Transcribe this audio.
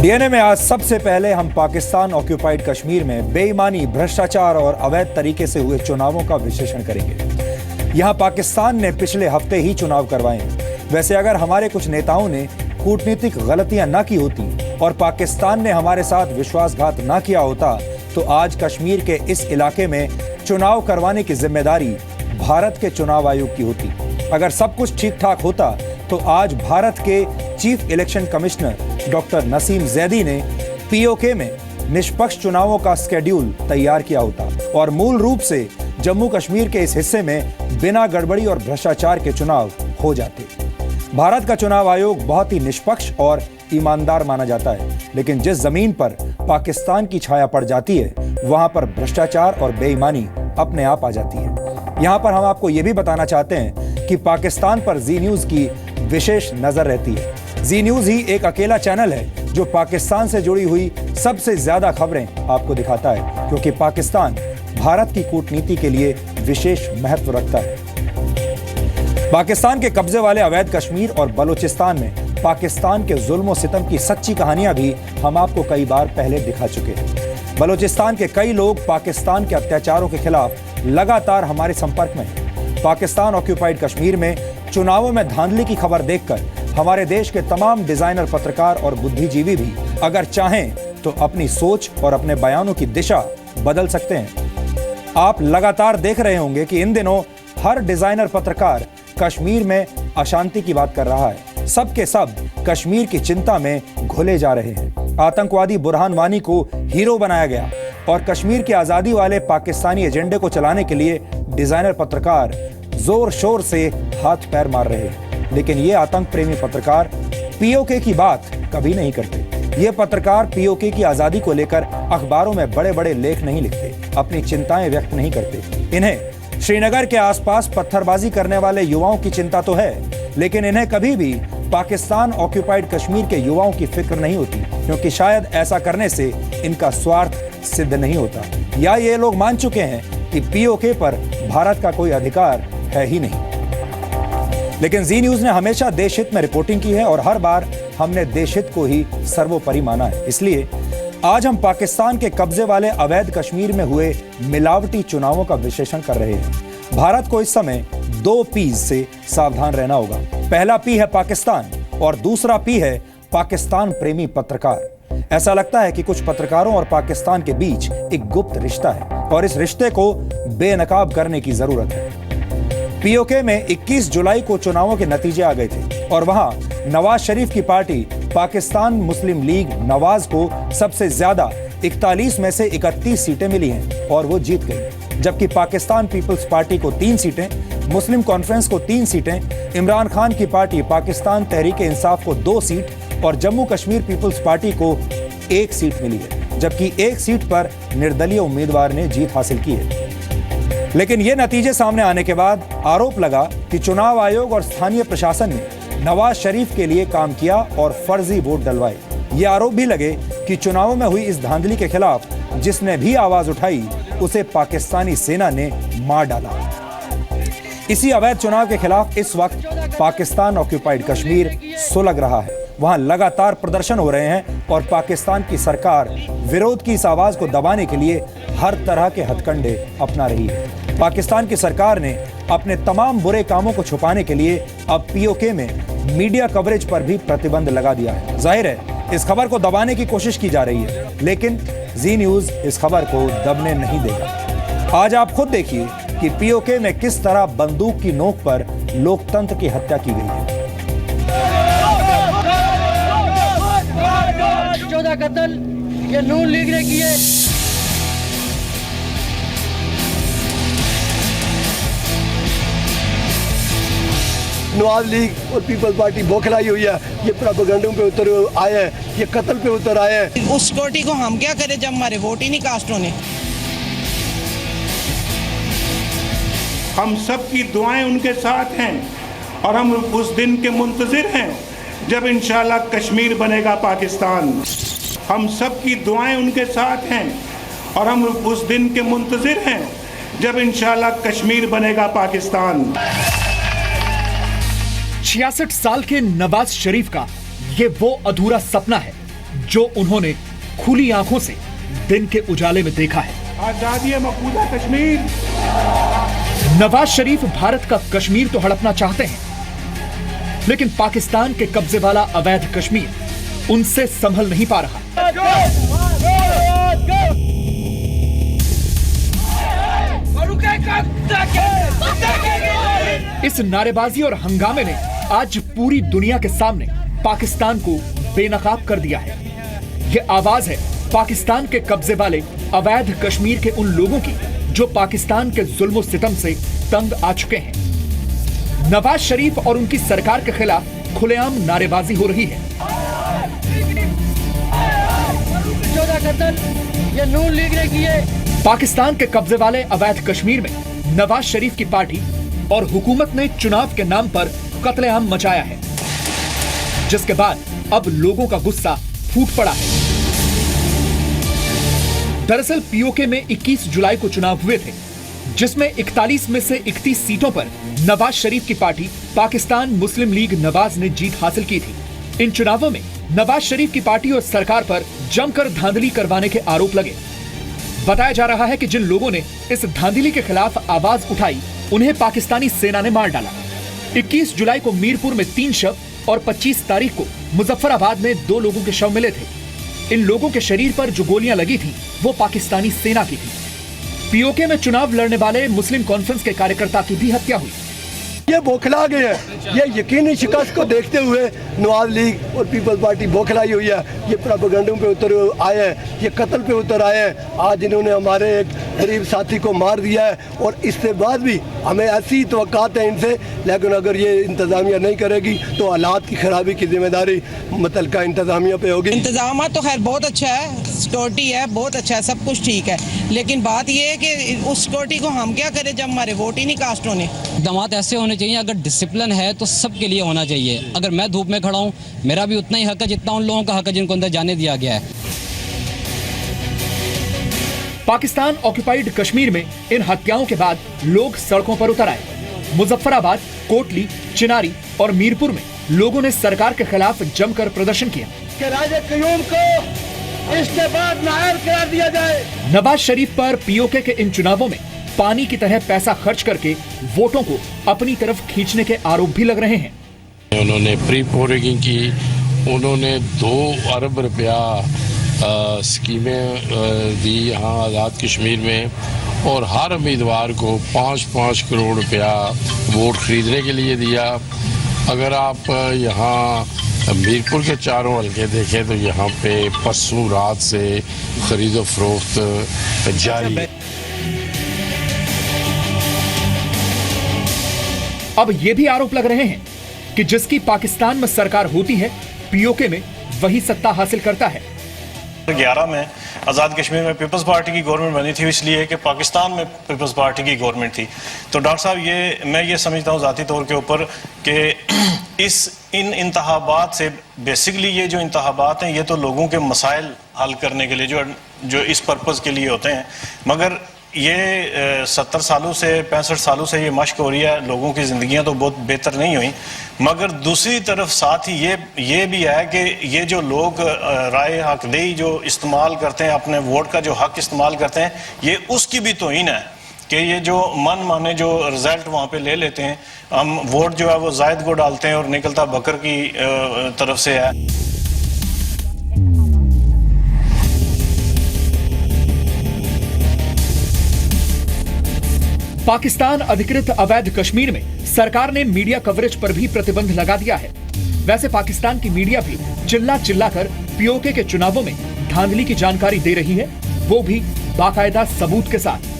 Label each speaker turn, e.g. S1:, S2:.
S1: DNA में आज सबसे पहले हम पाकिस्तान ऑक्यूपाइड कश्मीर में बेईमानी, भ्रष्टाचार और अवैध तरीके से हुए चुनावों का विश्लेषण करेंगे। यहां पाकिस्तान ने पिछले हफ्ते ही चुनाव करवाए हैं। वैसे अगर हमारे कुछ नेताओं ने कूटनीतिक गलतियां ना की होती और पाकिस्तान ने हमारे साथ विश्वासघात ना किया होता तो आज कश्मीर के इस इलाके में चुनाव करवाने की जिम्मेदारी भारत के चुनाव आयोग की होती। अगर सब कुछ ठीक ठाक होता तो आज भारत के chief election commissioner doctor Naseem Zaidi ने पीओके में निष्पक्ष चुनावों का स्केड्यूल तैयार किया होता और मूल रूप से जम्मू कश्मीर के इस हिस्से में बिना गड़बड़ी और भ्रष्टाचार के चुनाव हो जाते। भारत का चुनाव आयोग बहुत ही निष्पक्ष और ईमानदार माना जाता है, लेकिन जिस जमीन पर पाकिस्तान की छाया पड़ जाती है वहां पर भ्रष्टाचार और बेईमानी अपने आप आ जाती है। यहां पर हम आपको यह भी बताना चाहते हैं कि पाकिस्तान पर जी न्यूज की विशेष नजर रहती है। जी न्यूज ही एक अकेला चैनल है जो पाकिस्तान से जुड़ी हुई सबसे ज्यादा खबरें आपको दिखाता है, क्योंकि पाकिस्तान भारत की कूटनीति के लिए विशेष महत्व रखता है। पाकिस्तान के कब्जे वाले अवैध कश्मीर और बलूचिस्तान में पाकिस्तान के जुल्म और सितम की सच्ची कहानियां भी हम आपको कई बार पहले दिखा चुके हैं। बलूचिस्तान के कई लोग पाकिस्तान के अत्याचारों के खिलाफ लगातार हमारे संपर्क में हैं। पाकिस्तान ऑक्यूपाइड कश्मीर में चुनावों में धांधली की खबर देखकर हमारे देश के तमाम डिजाइनर, पत्रकार और बुद्धिजीवी भी अगर चाहें तो अपनी सोच और अपने बयानों की दिशा बदल सकते हैं। आप लगातार देख रहे होंगे कि इन दिनों हर डिजाइनर पत्रकार कश्मीर में अशांति की बात कर रहा है। सब के सब कश्मीर की चिंता में घुले जा रहे हैं। आतंकवादी बुरहान वानी को हीरो बनाया गया और कश्मीर की आजादी वाले पाकिस्तानी एजेंडे को चलाने के लिए डिजाइनर पत्रकार जोर शोर से हाथ पैर मार रहे हैं, लेकिन ये आतंक प्रेमी पत्रकार पीओके की बात कभी नहीं करते। ये पत्रकार पीओके की आजादी को लेकर अखबारों में बड़े बड़े लेख नहीं लिखते, अपनी चिंताएं व्यक्त नहीं करते। इन्हें श्रीनगर के आसपास पत्थरबाजी करने वाले युवाओं की चिंता तो है, लेकिन इन्हें कभी भी पाकिस्तान ऑक्यूपाइड कश्मीर के युवाओं की फिक्र नहीं होती, क्योंकि शायद ऐसा करने से इनका स्वार्थ सिद्ध नहीं होता, या ये लोग मान चुके हैं कि पीओके पर भारत का कोई अधिकार है ही नहीं। लेकिन जी न्यूज ने हमेशा देश हित में रिपोर्टिंग की है और हर बार हमने देश हित को ही सर्वोपरि माना है। इसलिए आज हम पाकिस्तान के कब्जे वाले अवैध कश्मीर में हुए मिलावटी चुनावों का विश्लेषण कर रहे हैं। भारत को इस समय 2 पीज से सावधान रहना होगा। पहला पी है पाकिस्तान और दूसरा पी है पाकिस्तान प्रेमी पत्रकार। ऐसा लगता है कि कुछ पत्रकारों और पाकिस्तान के बीच एक गुप्त रिश्ता है और इस रिश्ते को बेनकाब करने की जरूरत है। पीओके में 21 जुलाई को चुनावों के नतीजे आ गए थे और वहां नवाज शरीफ की पार्टी पाकिस्तान मुस्लिम लीग नवाज को सबसे ज्यादा 41 में से 31 सीटें मिली हैं और वो जीत गई, जबकि पाकिस्तान पीपल्स पार्टी को 3 सीटें, मुस्लिम कॉन्फ्रेंस को 3 सीटें, इमरान खान की पार्टी पाकिस्तान तहरीक इंसाफ को 2 सीट और जम्मू कश्मीर पीपल्स पार्टी को 1 सीट मिली है, जबकि 1 सीट पर निर्दलीय उम्मीदवार ने जीत हासिल की है। लेकिन ये नतीजे सामने आने के बाद आरोप लगा कि चुनाव आयोग और स्थानीय प्रशासन ने नवाज शरीफ के लिए काम किया और फर्जी वोट डलवाए। ये आरोप भी लगे कि चुनावों में हुई इस धांधली के खिलाफ जिसने भी आवाज उठाई उसे पाकिस्तानी सेना ने मार डाला। इसी अवैध चुनाव के खिलाफ इस वक्त पाकिस्तान ऑक्यूपाइड कश्मीर सुलग रहा है। वहां लगातार प्रदर्शन हो रहे हैं और पाकिस्तान की सरकार विरोध की इस आवाज को दबाने के लिए हर तरह के हथकंडे अपना रही है। पाकिस्तान की सरकार ने अपने तमाम बुरे कामों को छुपाने के लिए अब पीओके में मीडिया कवरेज पर भी प्रतिबंध लगा दिया है। जाहिर है इस खबर को दबाने की कोशिश की जा रही है, लेकिन जी न्यूज इस खबर को दबने नहीं देगा। आज आप खुद देखिए कि पीओके में किस तरह बंदूक की नोक पर लोकतंत्र की हत्या की गई है।
S2: 14 कत्ल ये नून लीग ने किए।
S3: नवाज लीग और पीपल्स पार्टी बौखलाई हुई है, ये प्रोपेगेंडों पे उतर आए हैं, ये कत्ल पे उतर आए हैं।
S4: उस सिक्योरिटी को हम क्या करें जब हमारे वोट ही नहीं कास्ट होने।
S5: हम सब की दुआएं उनके साथ हैं और हम उस दिन के मुंतजिर हैं जब इंशाल्लाह कश्मीर बनेगा पाकिस्तान। हम सब की दुआएं उनके साथ हैं और हम उस दिन के मुंतजिर हैं जब इंशाल्लाह कश्मीर बनेगा पाकिस्तान।
S6: 66 साल के नवाज शरीफ का ये वो अधूरा सपना है जो उन्होंने खुली आंखों से दिन के उजाले में देखा है।
S5: आजादी मकबूजा कश्मीर।
S6: नवाज शरीफ भारत का कश्मीर तो हड़पना चाहते हैं, लेकिन पाकिस्तान के कब्जे वाला अवैध कश्मीर उनसे संभल नहीं पा रहा। इस नारेबाजी और हंगामे ने आज पूरी दुनिया के सामने पाकिस्तान को बेनकाब कर दिया है। यह आवाज है पाकिस्तान के कब्जे वाले अवैध कश्मीर के उन लोगों की जो पाकिस्तान के जुल्म सितम से तंग आ चुके हैं। नवाज शरीफ और उनकी सरकार के खिलाफ खुलेआम नारेबाजी हो रही है।
S2: 14 कत्ल ये नून लीग ने किए।
S6: पाकिस्तान के कब्जे वाले अवैध कश्मीर में नवाज शरीफ की पार्टी और हुकूमत ने चुनाव के नाम पर कत्लेआम मचाया है, जिसके बाद अब लोगों का गुस्सा फूट पड़ा है। दरअसल पीओके में 21 जुलाई को चुनाव हुए थे, जिसमें 41 में से 31 सीटों पर नवाज शरीफ की पार्टी पाकिस्तान मुस्लिम लीग नवाज ने जीत हासिल की थी। इन चुनावों में नवाज शरीफ की पार्टी और सरकार पर जमकर धांधली करवाने के आरोप लगे। बताया जा रहा है कि जिन लोगों ने इस धांधली के खिलाफ आवाज उठाई, उन्हें पाकिस्तानी सेना ने मार डाला। 21 जुलाई को मीरपुर में 3 शव और 25 तारीख को मुजफ्फराबाद में 2 लोगों के शव मिले थे। इन लोगों के शरीर पर जो गोलियां लगी थी वो पाकिस्तानी सेना की थी। पीओके में चुनाव लड़ने वाले मुस्लिम कॉन्फ्रेंस के कार्यकर्ता की भी हत्या हुई।
S3: ये बौखला गए हैं। ये यकीनी शिकस्त को देखते हुए नवाज लीग और पीपल्स पार्टी बौखलाई हुई है। ये प्रोपेगेंडों पे उतर आए हैं, ये कत्ल पे उतर आए हैं। आज इन्होंने हमारे एक गरीब साथी को मार दिया है और इसके बाद भी हमें ऐसी तवक्कात है इनसे, लेकिन अगर ये इंतजामिया नहीं करेगी तो हालात की खराबी की जिम्मेदारी मुतल्लिका इंतजामिया पे होगी।
S4: इंतजाम तो खैर बहुत अच्छा है, सिक्योरिटी है, बहुत अच्छा है, सब कुछ ठीक है, लेकिन बात यह है कि उस सिक्योरिटी को हम क्या करें जब हमारे वोट ही नहीं कास्ट होने।
S7: इक़दामात ऐसे होने चाहिए, अगर डिसिप्लिन है तो सबके लिए होना चाहिए। अगर मैं धूप में खड़ा हूँ, मेरा भी उतना ही हक है जितना उन लोगों का हक है जिनको अंदर जाने दिया गया है।
S6: पाकिस्तान ऑक्युपाइड कश्मीर में इन हत्याओं के बाद लोग सड़कों पर उतर आए। मुजफ्फराबाद, कोटली, चिनारी और मीरपुर में लोगों ने सरकार के खिलाफ जमकर प्रदर्शन किया
S2: कि राजे क़य्यूम को इसके बाद नाअहल करार दिया जाए।
S6: नवाज शरीफ पर पीओके के इन चुनावों में पानी की तरह पैसा खर्च करके वोटों को अपनी तरफ खींचने के आरोप भी लग रहे हैं।
S8: उन्होंने प्री पोलिंग की, उन्होंने 2 अरब रुपया स्कीमें दी यहाँ आज़ाद कश्मीर में, और हर उम्मीदवार को 5-5 करोड़ रुपया वोट खरीदने के लिए दिया। अगर आप यहाँ मीरपुर के चारों हल्के देखें तो यहाँ पे परसों रात से खरीदो फरोख्त जारी है।
S6: अब ये भी आरोप लग रहे हैं कि जिसकी पाकिस्तान में सरकार होती है, पीओके में वही सत्ता हासिल करता है।
S9: 2011 में आज़ाद कश्मीर में पीपल्स पार्टी की गवर्नमेंट बनी थी, इसलिए कि पाकिस्तान में पीपल्स पार्टी की गवर्नमेंट थी। तो डॉक्टर साहब मैं ये समझता हूँ ज़ाती तौर के ऊपर कि इन इंतखाबात से बेसिकली ये जो इंतखाबात हैं ये तो लोगों के मसाइल हल करने के लिए जो इस पर्पज़ के लिए होते हैं, मगर ये 70 सालों से 65 सालों से ये मशक हो रही है। लोगों की ज़िंदगियां तो बहुत बेहतर नहीं हुई, मगर दूसरी तरफ साथ ही ये भी है कि ये जो लोग राय हकदही जो इस्तेमाल करते हैं, अपने वोट का जो हक इस्तेमाल करते हैं, ये उसकी भी तौहीन है कि ये जो मन माने जो रिजल्ट वहाँ पे ले लेते हैं। हम वोट जो है वो जायद को डालते हैं और निकलता बकर की तरफ से है।
S6: पाकिस्तान अधिकृत अवैध कश्मीर में सरकार ने मीडिया कवरेज पर भी प्रतिबंध लगा दिया है। वैसे पाकिस्तान की मीडिया भी चिल्ला कर पीओके के चुनावों में धांधली की जानकारी दे रही है, वो भी बाकायदा सबूत के साथ।